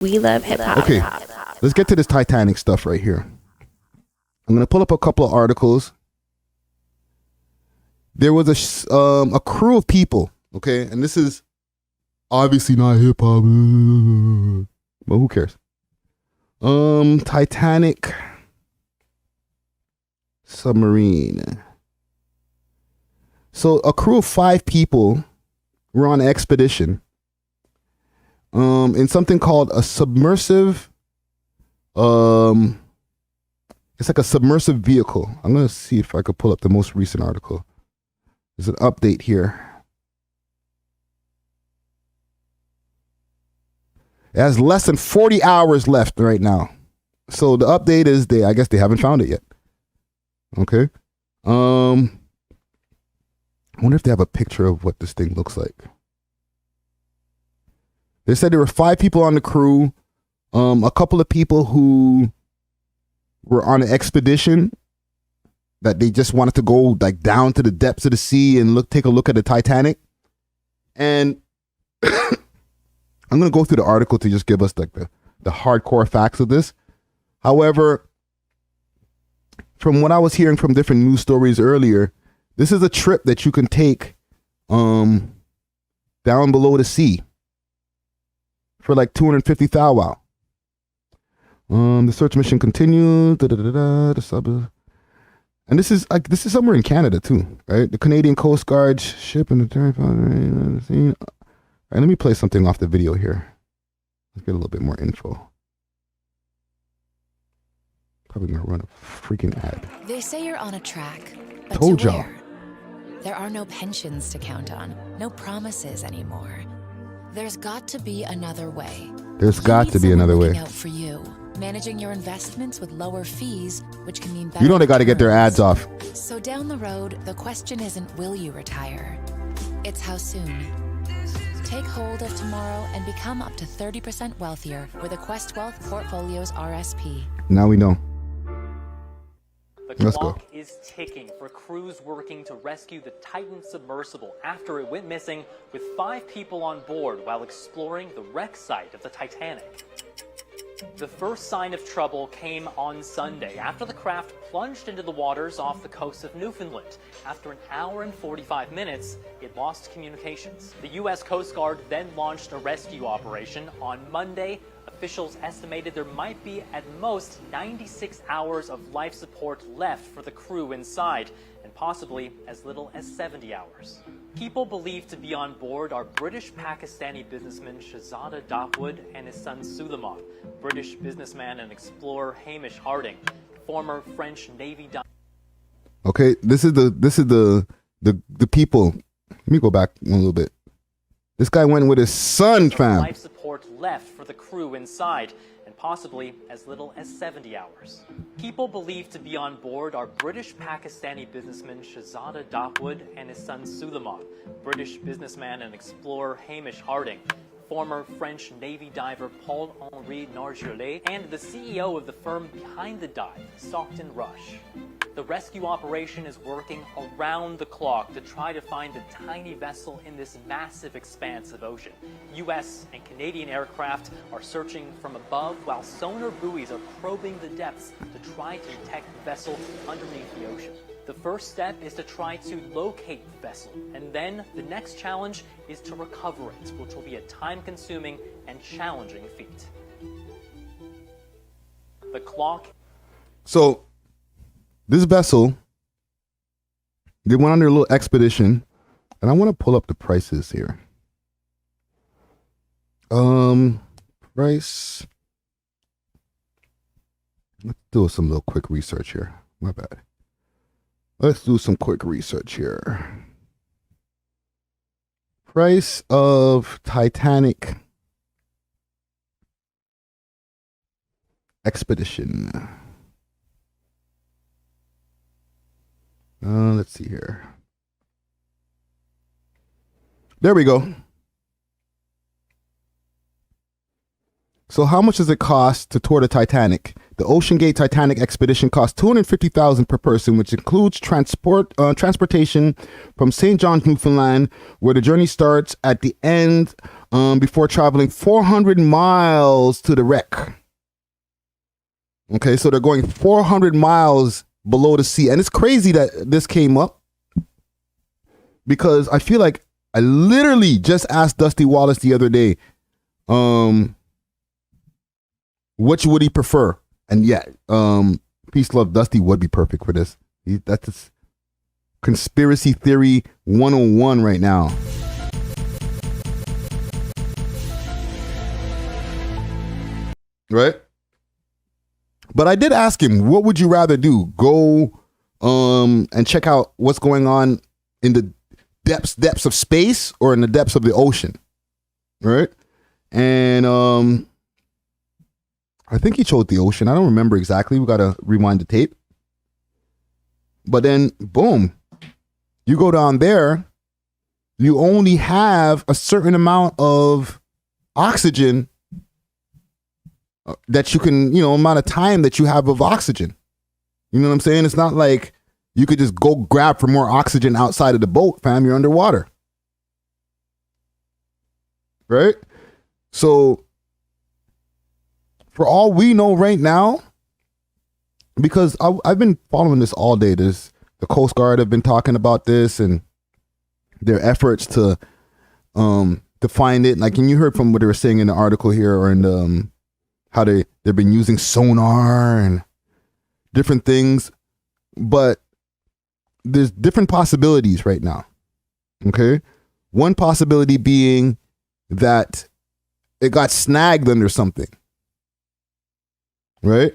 We love hip hop. Okay, let's get to this Titanic stuff right here. I'm gonna pull up a couple of articles. There was a crew of people, okay, and this is obviously not hip hop, but who cares? Titanic submarine. So a crew of 5 people were on an expedition in something called a submersive. It's like a submersive vehicle. I'm gonna see if I could pull up the most recent article. There's an update here. It has less than 40 hours left right now. So the update is I guess they haven't found it yet. Okay. I wonder if they have a picture of what this thing looks like. They said there were 5 people on the crew. A couple of people who were on an expedition that they just wanted to go like down to the depths of the sea and take a look at the Titanic. And I'm going to go through the article to just give us like the hardcore facts of this. However, from what I was hearing from different news stories earlier, this is a trip that you can take down below the sea for like 250 thou wow. The search mission continues. And this is somewhere in Canada too, right? The Canadian Coast Guard ship and the scene. All right, let me play something off the video here. Let's get a little bit more info. Probably gonna run a freaking ad. They say you're on a track, but Told to y'all. where? There are no pensions to count on, no promises anymore. There's got to be another way. There's got to be another way. Looking out for you, managing your investments with lower fees, which can mean better. You know they got to get their returns. ads off. So down the road, the question isn't will you retire? It's how soon. Take hold of tomorrow and become up to 30% wealthier with a Quest Wealth Portfolios RSP. Now we know. The Let's clock go. is ticking for crews working to rescue the Titan submersible after it went missing with 5 people on board while exploring the wreck site of the Titanic. The first sign of trouble came on Sunday after the craft plunged into the waters off the coast of Newfoundland. After an hour and 45 minutes, it lost communications. The U.S. Coast Guard then launched a rescue operation. On Monday, officials estimated there might be at most 96 hours of life support left for the crew inside, and possibly as little as 70 hours. People believed to be on board are British-Pakistani businessman Shahzada Dawood and his son Suleiman, British businessman and explorer Hamish Harding, former French Navy diver. Okay, this is the people. Let me go back a little bit. This guy went with his son, fam. Life support left for the crew inside, and possibly as little as 70 hours. People believed to be on board are British-Pakistani businessman Shahzada Dawood and his son Suleiman, British businessman and explorer Hamish Harding, former French Navy diver Paul-Henri Nargeolet, and the CEO of the firm behind the dive, Stockton Rush. The rescue operation is working around the clock to try to find a tiny vessel in this massive expanse of ocean. U.S. and Canadian aircraft are searching from above, while sonar buoys are probing the depths to try to detect the vessel underneath the ocean. The first step is to try to locate the vessel, and then the next challenge is to recover it, which will be a time-consuming and challenging feat. The clock. So this vessel, they went on their little expedition, and I want to pull up the prices here. Price. Let's do some little quick research here. My bad. Let's do some quick research here. Price of Titanic expedition. Let's see here. There we go. So how much does it cost to tour the Titanic? The Ocean Gate Titanic expedition costs $250,000 per person, which includes transportation from St. John's, Newfoundland, where the journey starts, at the end before traveling 400 miles to the wreck. Okay, so they're going 400 miles below the sea. And it's crazy that this came up because I feel like I literally just asked Dusty Wallace the other day, which would he prefer? And yeah, peace, love, Dusty would be perfect for this. That's conspiracy theory 101 right now. Right? But I did ask him, what would you rather do? Go and check out what's going on in the depths of space or in the depths of the ocean? Right? And I think he chose the ocean. I don't remember exactly. We got to rewind the tape. But then, boom, you go down there, you only have a certain amount of oxygen that you can, amount of time that you have of oxygen. You know what I'm saying? It's not like you could just go grab for more oxygen outside of the boat, fam. You're underwater. Right? So, for all we know right now, because I've been following this all day. The Coast Guard have been talking about this and their efforts to find it. Like, and you heard from what they were saying in the article here, or in the how they've been using sonar and different things, but there's different possibilities right now. Okay, one possibility being that it got snagged under something. Right?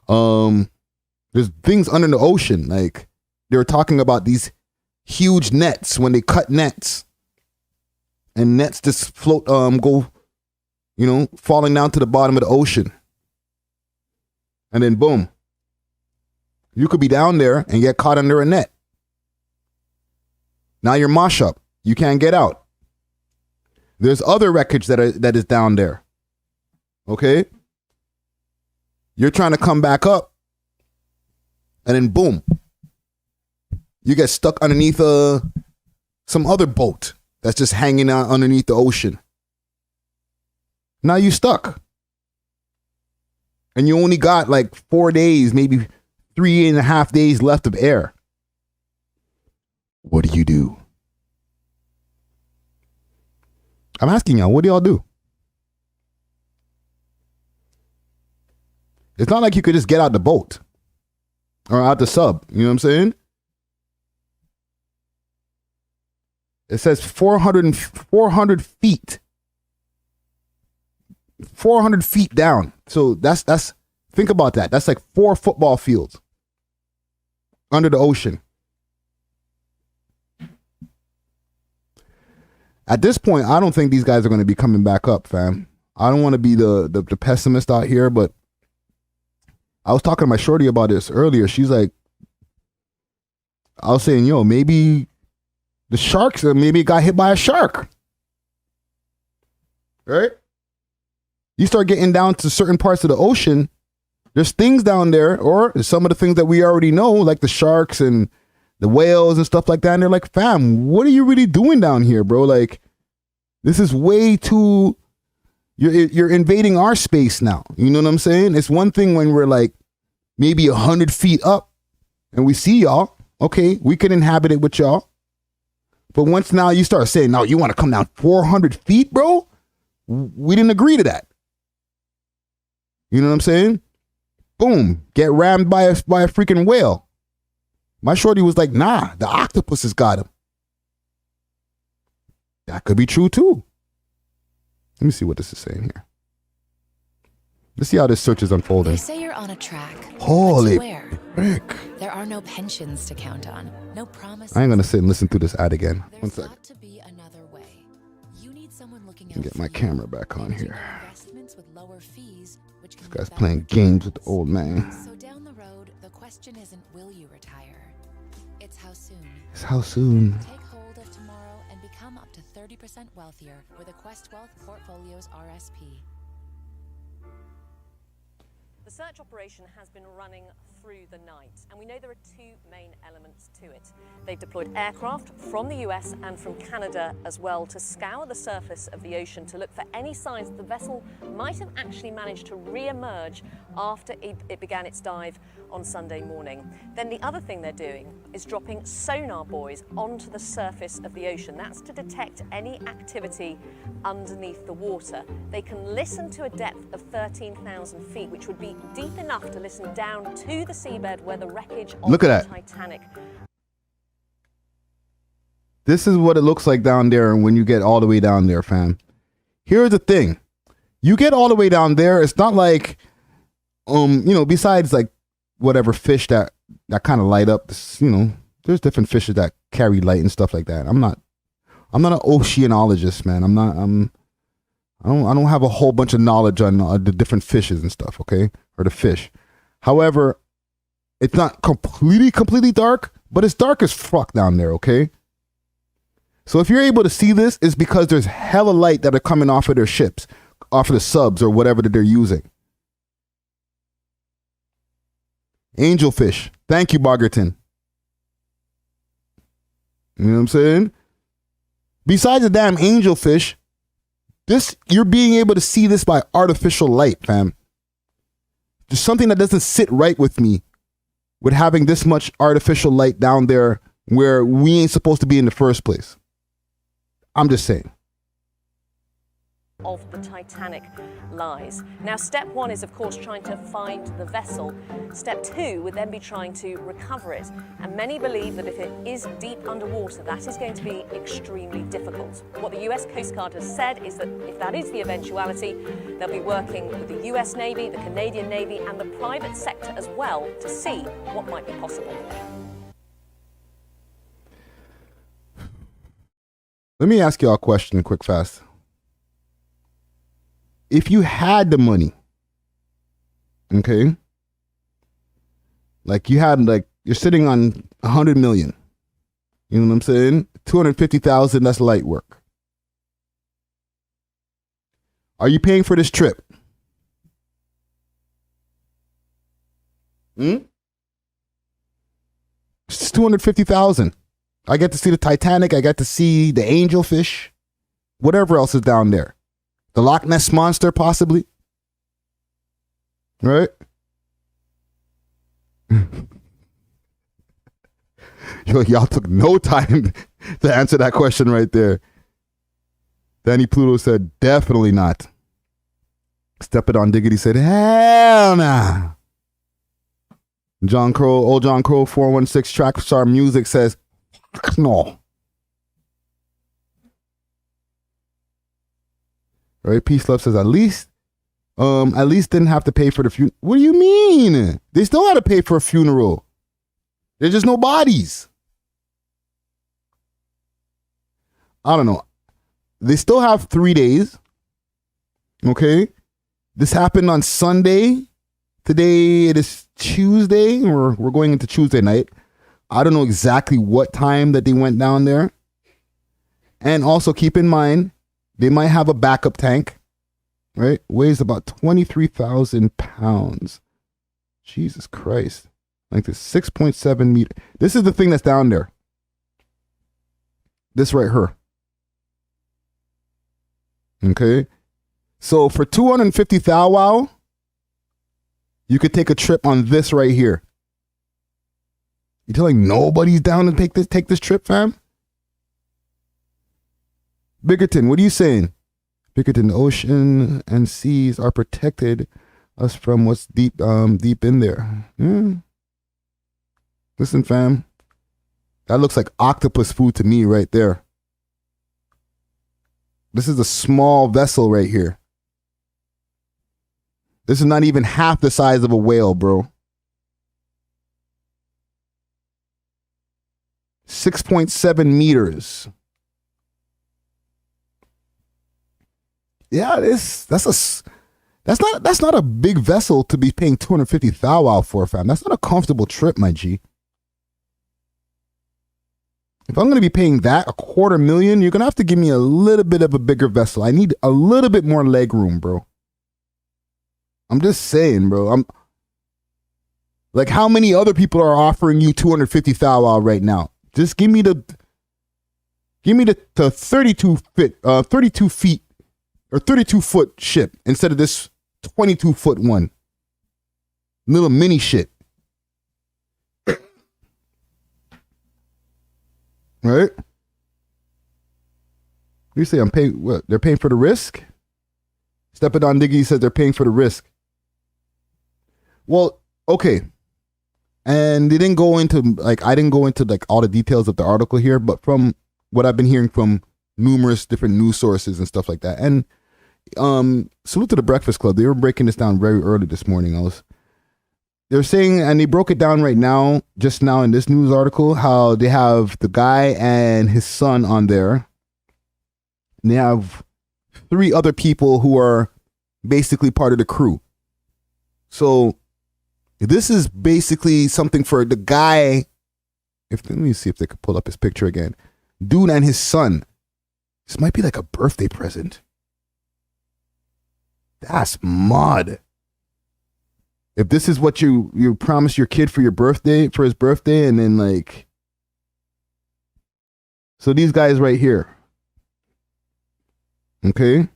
There's things under the ocean. Like, they were talking about these huge nets when they cut nets, and nets just float, go, falling down to the bottom of the ocean. And then boom, you could be down there and get caught under a net. Now you're mush up. You can't get out. There's other wreckage that is down there. Okay? You're trying to come back up, and then boom, you get stuck underneath some other boat that's just hanging out underneath the ocean. Now you stuck. And you only got like 4 days, maybe 3.5 days left of air. What do you do? I'm asking y'all, what do y'all do? It's not like you could just get out the boat or out the sub. You know what I'm saying? It says 400 feet. 400 feet down. So that's think about that. That's like 4 football fields under the ocean. At this point, I don't think these guys are going to be coming back up, fam. I don't want to be the pessimist out here, but I was talking to my shorty about this earlier. She's like, I was saying, maybe the sharks, maybe it got hit by a shark. Right? You start getting down to certain parts of the ocean, there's things down there, or some of the things that we already know, like the sharks and the whales and stuff like that. And they're like, fam, what are you really doing down here, bro? Like, this is way too... You're invading our space now. You know what I'm saying? It's one thing when we're like maybe 100 feet up and we see y'all. Okay, we can inhabit it with y'all. But once now you start saying, no, you want to come down 400 feet, bro? We didn't agree to that. You know what I'm saying? Boom, get rammed by a freaking whale. My shorty was like, nah, the octopus has got him. That could be true too. Let me see what this is saying here. Let's see how this search is unfolding. They say you're on a track. Holy frick. There are no pensions to count on. No promises. I ain't gonna sit and listen to this ad again. One There's sec. got to be another way. You need someone looking Let out me get for my you. camera back on here. Investments with lower fees, which can This guy's be playing better games with the returns. old man. So down the road, the question isn't will you retire? It's how soon. It's how soon? Take hold of tomorrow and become up to 30% wealthier with a Quest Wealth Portfolio's RSP. The search operation has been running through the night, and we know there are two main elements to it. They've deployed aircraft from the US and from Canada as well to scour the surface of the ocean to look for any signs that the vessel might have actually managed to re-emerge after it began its dive on Sunday morning. Then the other thing they're doing is dropping sonar buoys onto the surface of the ocean. That's to detect any activity underneath the water. They can listen to a depth of 13,000 feet, which would be deep enough to listen down to the seabed where the wreckage of the Titanic. This is what it looks like down there when you get all the way down there, fam. Here's the thing. You get all the way down there, it's not like, besides like whatever fish that kind of light up, there's different fishes that carry light and stuff like that. I'm not an oceanologist, man. I don't have a whole bunch of knowledge on the different fishes and stuff, okay? Or the fish. However, it's not completely dark, but it's dark as fuck down there, okay? So if you're able to see this, it's because there's hella light that are coming off of their ships, off of the subs or whatever that they're using. Angelfish. Thank you, Bogerton. You know what I'm saying? Besides the damn angelfish, you're being able to see this by artificial light, fam. There's something that doesn't sit right with me with having this much artificial light down there where we ain't supposed to be in the first place. I'm just saying. Of the Titanic lies. Now, step one is, of course, trying to find the vessel. Step two would then be trying to recover it. And many believe that if it is deep underwater, that is going to be extremely difficult. What the US Coast Guard has said is that if that is the eventuality, they'll be working with the US Navy, the Canadian Navy, and the private sector as well to see what might be possible. Let me ask y'all a question quick fast. If you had the money, okay, like you're sitting on 100 million, you know what I'm saying? 250,000, that's light work. Are you paying for this trip? It's 250,000. I get to see the Titanic. I get to see the angelfish, whatever else is down there. The Loch Ness Monster, possibly. Right? Y'all took no time to answer that question right there. Danny Pluto said, definitely not. Step It on Diggity said, hell nah. Old John Crow 416 Trackstar Music says, no. Right, Peace Love says at least didn't have to pay for the funeral. What do you mean? They still had to pay for a funeral. There's just no bodies. I don't know. They still have 3 days. Okay, this happened on Sunday. Today it is Tuesday, or we're going into Tuesday night. I don't know exactly what time that they went down there. And also keep in mind, they might have a backup tank, right? Weighs about 23,000 pounds. Jesus Christ. Like this 6.7 meter. This is the thing that's down there. This right here. Okay. So for 250 thou wow, you could take a trip on this right here. You telling nobody's down to take this trip, fam? Bickerton, what are you saying? Bickerton, the ocean and seas are protected us from what's deep in there. Listen, fam. That looks like octopus food to me right there. This is a small vessel right here. This is not even half the size of a whale, bro. 6.7 meters. Yeah, that's not a big vessel to be paying 250 thou wow for, fam. That's not a comfortable trip, my G. If I'm going to be paying that, $250,000, you're going to have to give me a little bit of a bigger vessel. I need a little bit more leg room, bro. I'm just saying, bro. Like, how many other people are offering you 250 thou right now? Just give me the 32 feet or 32 foot ship instead of this 22 foot one. Little mini shit. Right? You say I'm paying what? They're paying for the risk? Stepping on Diggy says they're paying for the risk. Well, okay. And they didn't go into I didn't go into all the details of the article here, but from what I've been hearing from numerous different news sources and stuff like that. And salute to the Breakfast Club. They were breaking this down very early this morning. They're saying, and they broke it down right now, just now in this news article, how they have the guy and his son on there. And they have 3 other people who are basically part of the crew. So this is basically something for the guy. Let me see if they could pull up his picture again. Dude and his son. This might be like a birthday present. That's mud. If this is what you promise your kid for his birthday, and then so these guys right here. Okay.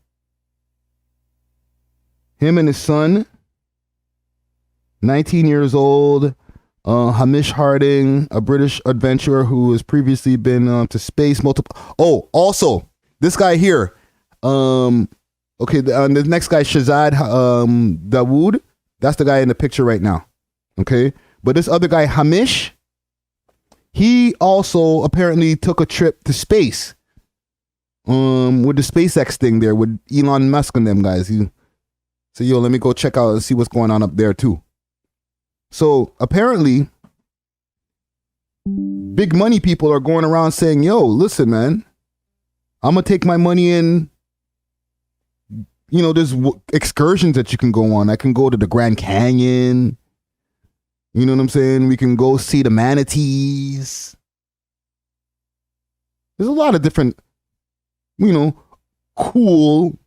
Him and his son, 19 years old, Hamish Harding, a British adventurer who has previously been to space multiple. Oh, also this guy here. Okay, the next guy, Shazad Dawood. That's the guy in the picture right now. Okay, but this other guy, Hamish, he also apparently took a trip to space. With the SpaceX thing there with Elon Musk and them guys. He said, yo, let me go check out and see what's going on up there too. So apparently, big money people are going around saying, yo, listen, man, I'm going to take my money in. You know, there's excursions that you can go on. I can go to the Grand Canyon. You know what I'm saying? We can go see the manatees. There's a lot of different, cool,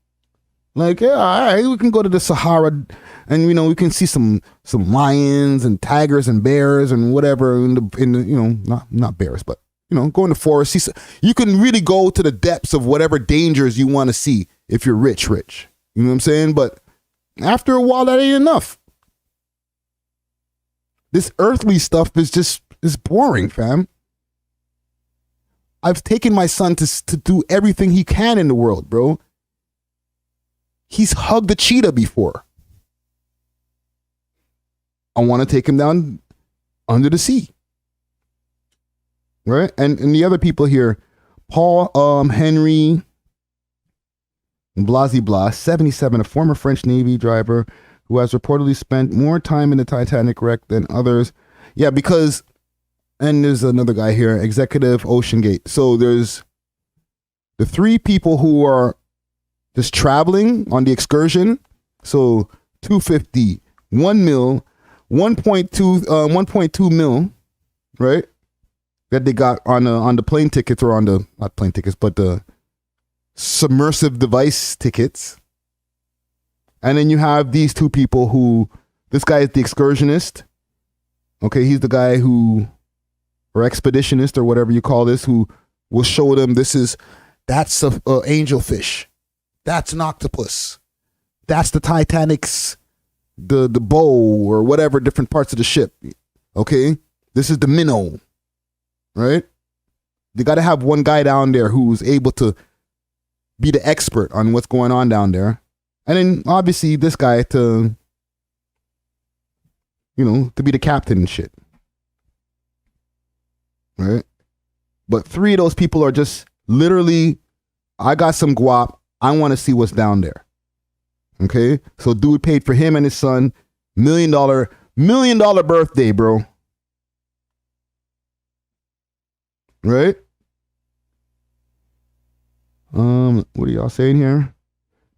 yeah, all right, we can go to the Sahara and, we can see some lions and tigers and bears and whatever in the not bears, but, go in the forest. You can really go to the depths of whatever dangers you want to see if you're rich. You know what I'm saying? But after a while, that ain't enough. This earthly stuff is boring, fam. I've taken my son to do everything he can in the world, bro. He's hugged a cheetah before. I want to take him down under the sea. Right? And the other people here, Paul Henry Blasey Blas, 77, a former French Navy driver who has reportedly spent more time in the Titanic wreck than others. Yeah, because, and there's another guy here, Executive Ocean Gate. So there's the 3 people who are just traveling on the excursion. So 250, 1 mil, 1.2 mil, right? That they got on the plane tickets, or not plane tickets, but the submersive device tickets. And then you have these 2 people who, this guy is the excursionist. Okay, he's the guy or expeditionist or whatever you call this, who will show them that's a angelfish. That's an octopus. That's the Titanic's, the bow or whatever, different parts of the ship. Okay, this is the minnow, right? You got to have one guy down there who's able to be the expert on what's going on down there. And then obviously this guy to be the captain and shit. Right? But 3 of those people are just literally, I got some guap. I want to see what's down there. Okay? So dude paid for him and his son $1 million birthday, bro. Right? What are y'all saying here?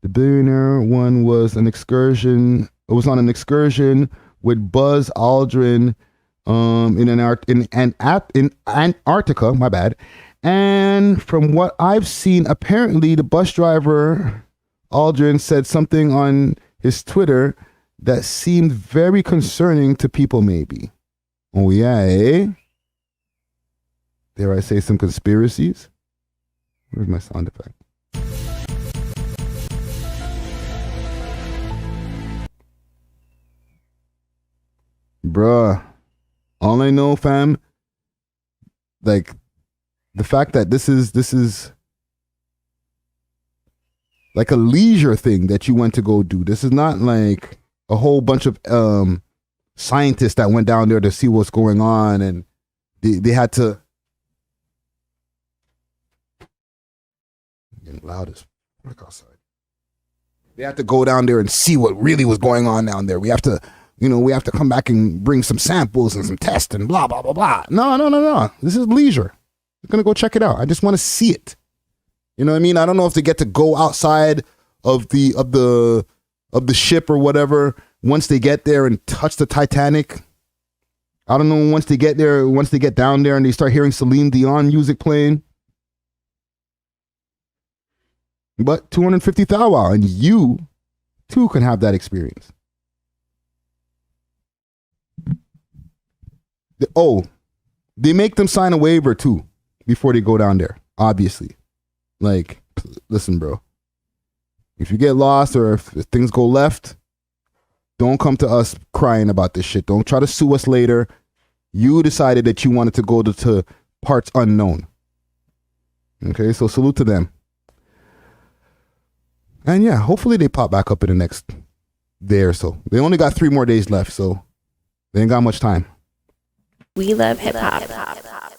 The billionaire one was on an excursion with Buzz Aldrin in Antarctica, my bad. And from what I've seen, apparently the bus driver Aldrin said something on his Twitter that seemed very concerning to people, maybe. Oh, yeah, eh? Dare I say some conspiracies? Where's my sound effect? Bruh. All I know, fam, like, the fact that this is like a leisure thing that you went to go do. This is not like a whole bunch of scientists that went down there to see what's going on, and they had to. Getting loud as fuck outside. They had to go down there and see what really was going on down there. We have to, we have to come back and bring some samples and some tests and blah blah blah blah. No. This is leisure. I'm gonna go check it out. I just want to see it. You know what I mean? I don't know if they get to go outside of the ship or whatever once they get there and touch the Titanic. I don't know once they get down there and they start hearing Celine Dion music playing. But 250,000, wow, and you too can have that experience. They make them sign a waiver too before they go down there, obviously. Like, listen, bro. If you get lost or if things go left, don't come to us crying about this shit. Don't try to sue us later. You decided that you wanted to go to parts unknown. Okay, so salute to them. And yeah, hopefully they pop back up in the next day or so. They only got 3 more days left, so they ain't got much time. We love hip hop.